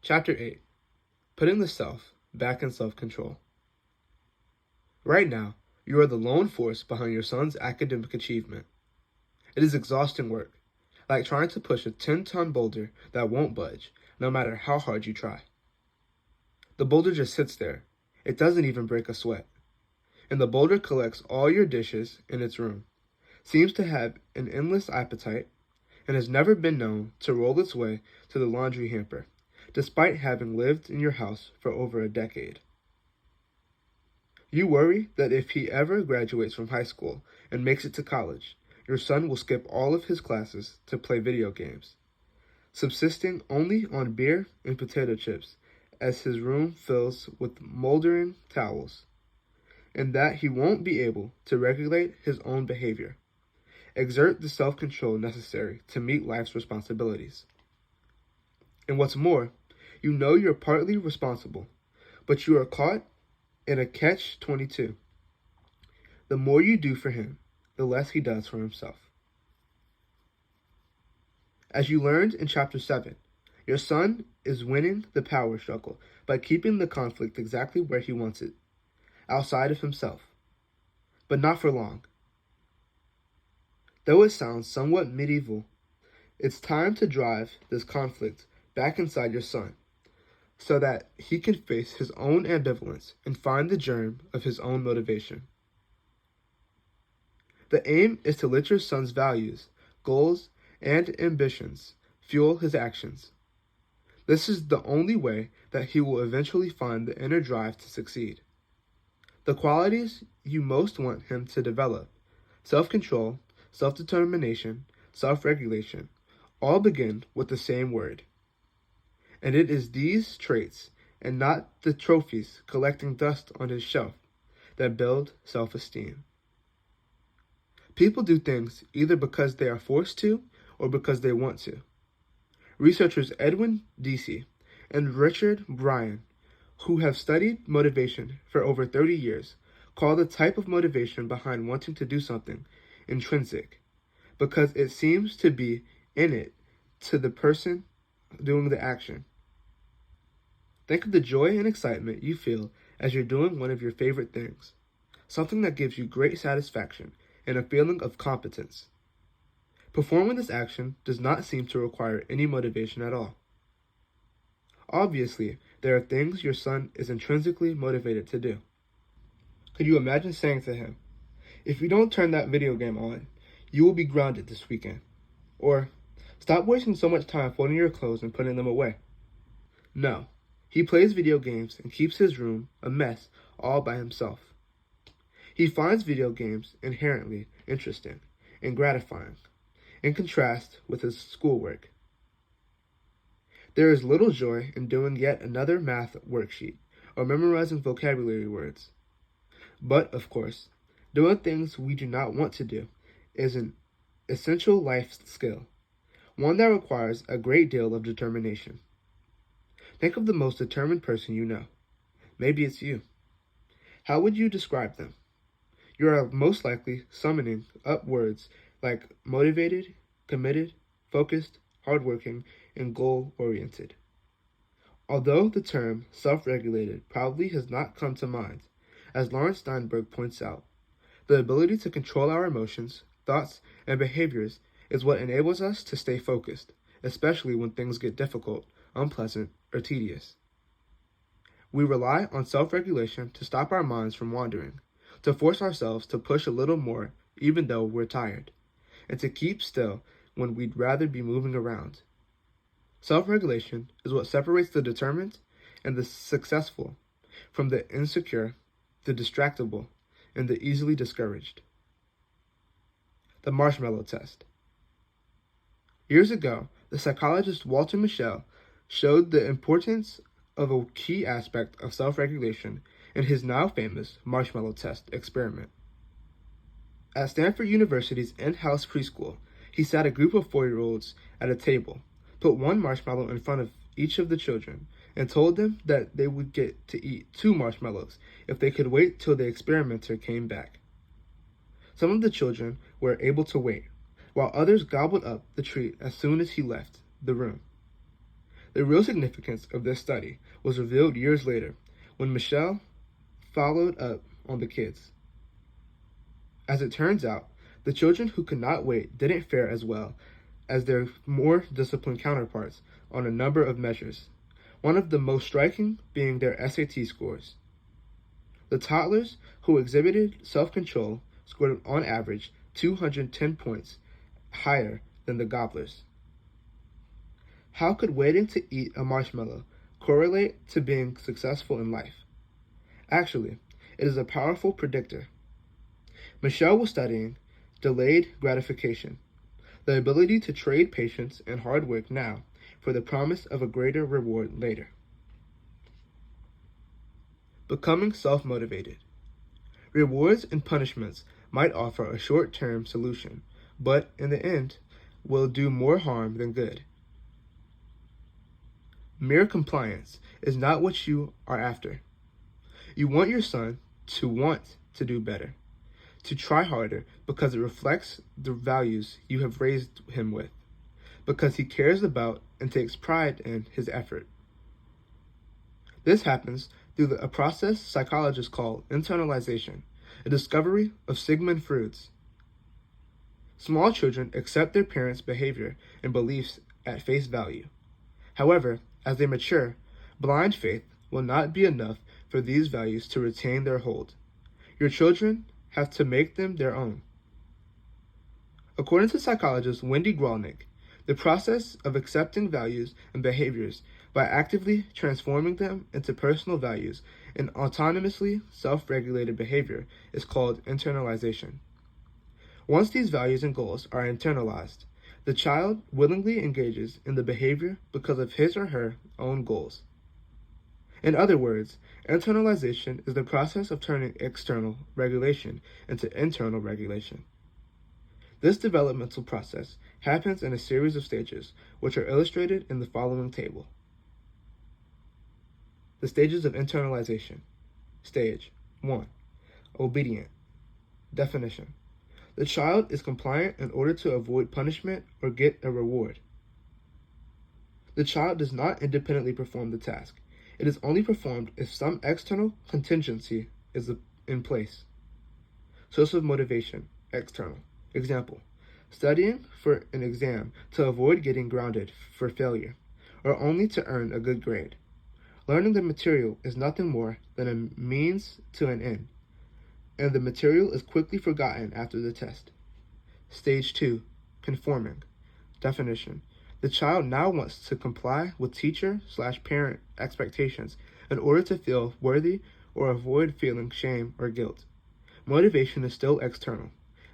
Chapter 8. Putting the Self Back in Self-Control. Right now, you are the lone force behind your son's academic achievement. It is exhausting work, like trying to push a 10-ton boulder that won't budge, no matter how hard you try. The boulder just sits there. It doesn't even break a sweat. And the boulder collects all your dishes in its room, seems to have an endless appetite, and has never been known to roll its way to the laundry hamper, despite having lived in your house for over a decade. You worry that if he ever graduates from high school and makes it to college, your son will skip all of his classes to play video games, subsisting only on beer and potato chips as his room fills with moldering towels, and that he won't be able to regulate his own behavior, exert the self-control necessary to meet life's responsibilities. And what's more, you know you're partly responsible, but you are caught in a catch-22. The more you do for him, the less he does for himself. As you learned in Chapter 7, your son is winning the power struggle by keeping the conflict exactly where he wants it, outside of himself. But not for long. Though it sounds somewhat medieval, it's time to drive this conflict back inside your son, so that he can face his own ambivalence and find the germ of his own motivation. The aim is to let your son's values, goals, and ambitions fuel his actions. This is the only way that he will eventually find the inner drive to succeed. The qualities you most want him to develop, self-control, self-determination, self-regulation, all begin with the same word. And it is these traits, and not the trophies collecting dust on his shelf, that build self-esteem. People do things either because they are forced to or because they want to. Researchers Edwin Deci and Richard Bryan, who have studied motivation for over 30 years, call the type of motivation behind wanting to do something intrinsic, because it seems to be in it to the person doing the action. Think of the joy and excitement you feel as you're doing one of your favorite things, something that gives you great satisfaction and a feeling of competence. Performing this action does not seem to require any motivation at all. Obviously, there are things your son is intrinsically motivated to do. Could you imagine saying to him, "If you don't turn that video game on, you will be grounded this weekend," or "Stop wasting so much time folding your clothes and putting them away"? No, he plays video games and keeps his room a mess all by himself. He finds video games inherently interesting and gratifying, in contrast with his schoolwork. There is little joy in doing yet another math worksheet or memorizing vocabulary words. But, of course, doing things we do not want to do is an essential life skill, one that requires a great deal of determination. Think of the most determined person you know. Maybe it's you. How would you describe them? You are most likely summoning up words like motivated, committed, focused, hardworking, and goal-oriented. Although the term self-regulated probably has not come to mind, as Lawrence Steinberg points out, the ability to control our emotions, thoughts, and behaviors is what enables us to stay focused, especially when things get difficult, unpleasant, or tedious. We rely on self-regulation to stop our minds from wandering, to force ourselves to push a little more even though we're tired, and to keep still when we'd rather be moving around. Self-regulation is what separates the determined and the successful from the insecure, the distractible, and the easily discouraged. The marshmallow test. Years ago, the psychologist Walter Mischel showed the importance of a key aspect of self-regulation in his now famous marshmallow test experiment. At Stanford University's in-house preschool, he sat a group of 4-year-olds at a table, put one marshmallow in front of each of the children, and told them that they would get to eat 2 marshmallows if they could wait till the experimenter came back. Some of the children were able to wait, while others gobbled up the treat as soon as he left the room. The real significance of this study was revealed years later when Michelle followed up on the kids. As it turns out, the children who could not wait didn't fare as well as their more disciplined counterparts on a number of measures, one of the most striking being their SAT scores. The toddlers who exhibited self-control scored on average 210 points higher than the gobblers. How could waiting to eat a marshmallow correlate to being successful in life? Actually, it is a powerful predictor. Michelle was studying delayed gratification, the ability to trade patience and hard work now for the promise of a greater reward later. Becoming self-motivated. Rewards and punishments might offer a short-term solution, but in the end, will do more harm than good. Mere compliance is not what you are after. You want your son to want to do better, to try harder because it reflects the values you have raised him with, because he cares about and takes pride in his effort. This happens through a process psychologists call internalization, a discovery of Sigmund Freud's. Small children accept their parents' behavior and beliefs at face value. However, as they mature, blind faith will not be enough for these values to retain their hold. Your children have to make them their own. According to psychologist Wendy Grolnick, the process of accepting values and behaviors by actively transforming them into personal values and autonomously self-regulated behavior is called internalization. Once these values and goals are internalized, the child willingly engages in the behavior because of his or her own goals. In other words, internalization is the process of turning external regulation into internal regulation. This developmental process happens in a series of stages, which are illustrated in the following table. The stages of internalization. Stage 1. Obedient. Definition. The child is compliant in order to avoid punishment or get a reward. The child does not independently perform the task. It is only performed if some external contingency is in place. Source of motivation. External. Example. Studying for an exam to avoid getting grounded for failure, or only to earn a good grade. Learning the material is nothing more than a means to an end, and the material is quickly forgotten after the test. Stage 2. Conforming. Definition. The child now wants to comply with teacher/parent expectations in order to feel worthy or avoid feeling shame or guilt. Motivation is still external.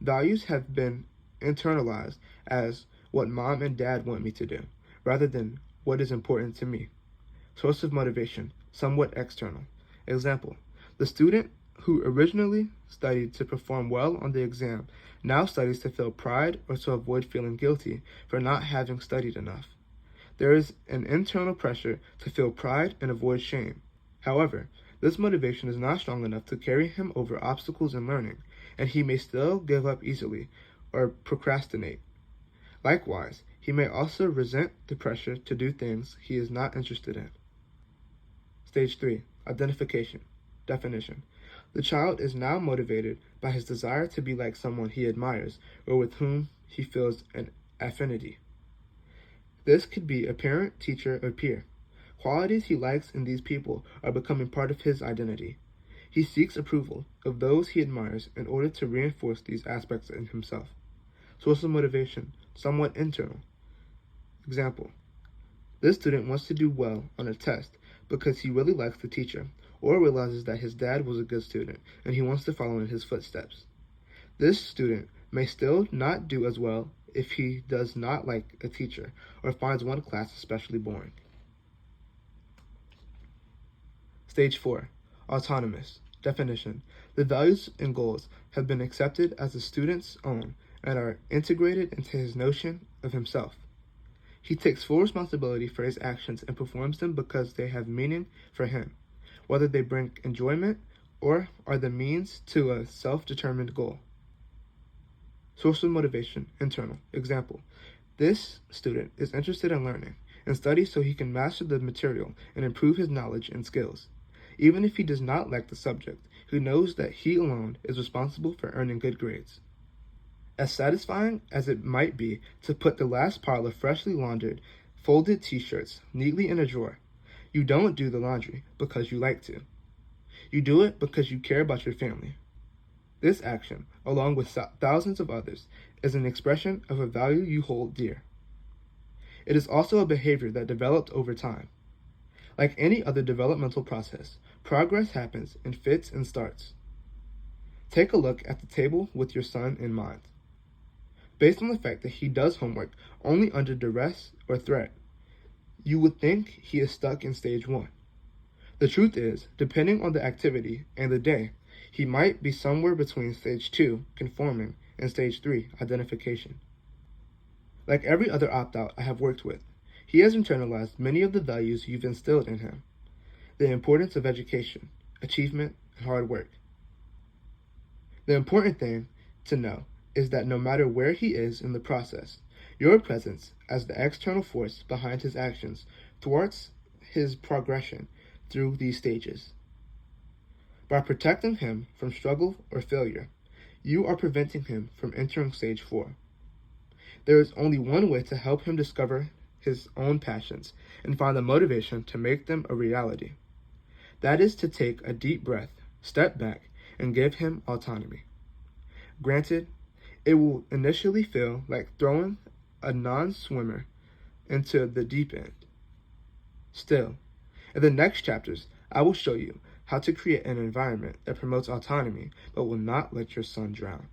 Values have been internalized as what mom and dad want me to do, rather than what is important to me. Source of motivation, somewhat external. Example, the student who originally studied to perform well on the exam now studies to feel pride or to avoid feeling guilty for not having studied enough. There is an internal pressure to feel pride and avoid shame. However, this motivation is not strong enough to carry him over obstacles in learning, and he may still give up easily or procrastinate. Likewise, he may also resent the pressure to do things he is not interested in. Stage 3. Identification. Definition. The child is now motivated by his desire to be like someone he admires or with whom he feels an affinity. This could be a parent, teacher, or peer. Qualities he likes in these people are becoming part of his identity. He seeks approval of those he admires in order to reinforce these aspects in himself. Source of motivation, somewhat internal. Example, this student wants to do well on a test because he really likes the teacher, or realizes that his dad was a good student and he wants to follow in his footsteps. This student may still not do as well if he does not like a teacher or finds one class especially boring. Stage 4. Autonomous. Definition. The values and goals have been accepted as the student's own and are integrated into his notion of himself. He takes full responsibility for his actions and performs them because they have meaning for him, whether they bring enjoyment or are the means to a self-determined goal. Source of motivation, internal. Example, this student is interested in learning and study so he can master the material and improve his knowledge and skills. Even if he does not like the subject, he knows that he alone is responsible for earning good grades. As satisfying as it might be to put the last pile of freshly laundered, folded t-shirts neatly in a drawer, you don't do the laundry because you like to. You do it because you care about your family. This action, along with thousands of others, is an expression of a value you hold dear. It is also a behavior that developed over time. Like any other developmental process, progress happens in fits and starts. Take a look at the table with your son in mind. Based on the fact that he does homework only under duress or threat, you would think he is stuck in stage 1. The truth is, depending on the activity and the day, he might be somewhere between stage 2, conforming, and stage 3, identification. Like every other opt-out I have worked with, he has internalized many of the values you've instilled in him: the importance of education, achievement, and hard work. The important thing to know is that no matter where he is in the process, your presence as the external force behind his actions thwarts his progression through these stages. By protecting him from struggle or failure, you are preventing him from entering stage 4. There is only one way to help him discover his own passions and find the motivation to make them a reality. That is to take a deep breath, step back, and give him autonomy. Granted, it will initially feel like throwing a non-swimmer into the deep end. Still, in the next chapters, I will show you how to create an environment that promotes autonomy but will not let your son drown.